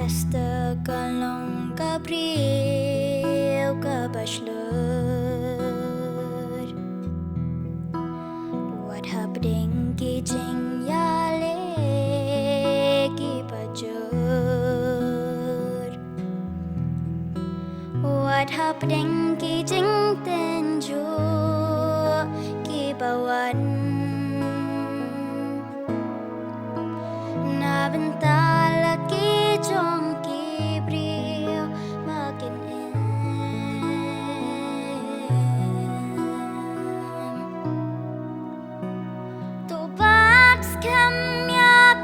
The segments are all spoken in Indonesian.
Hasta kalong Gabriel kabashler What happening ki jing yale ki pajur What happening ki jing tenju ki bawan Na bentala ki jong ki brio makin Tu baks kam ya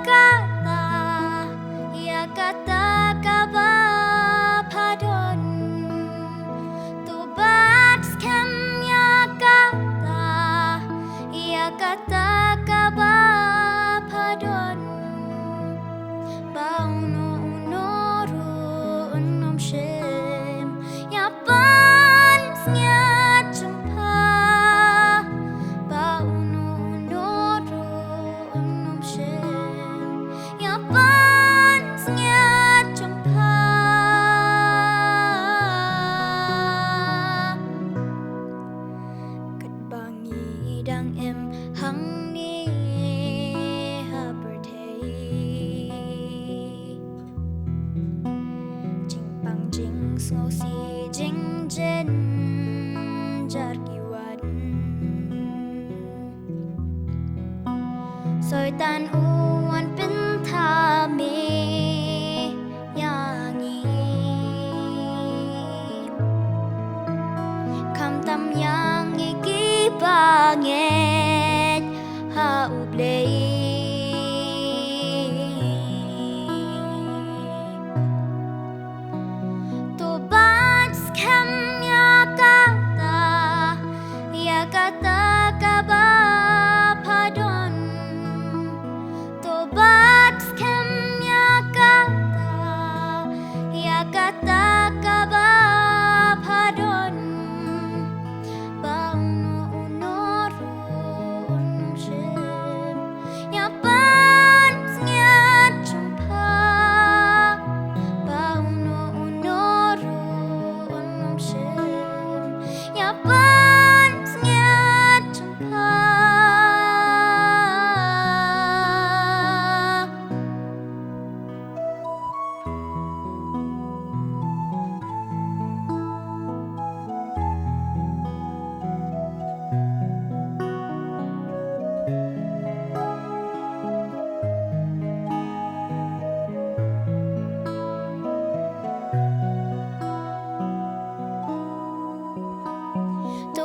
kata kaba padon Tu baks kam ya kata kaba padon Bauno unoru unom shem Yapan snya jumpa Bauno unoru unom shem Yapan snya jumpa Kat bangi dang em hang ni Snow si jing jen jar kiwan Soy tan uwan pintami yangi Kam tam yangi kibanget ha ublei Kata kaba padon Tobat kem ya kata kaba padon Bauno unoru unum shem Yapan snya jumpa Bauno unoru unum shem Yapan Tu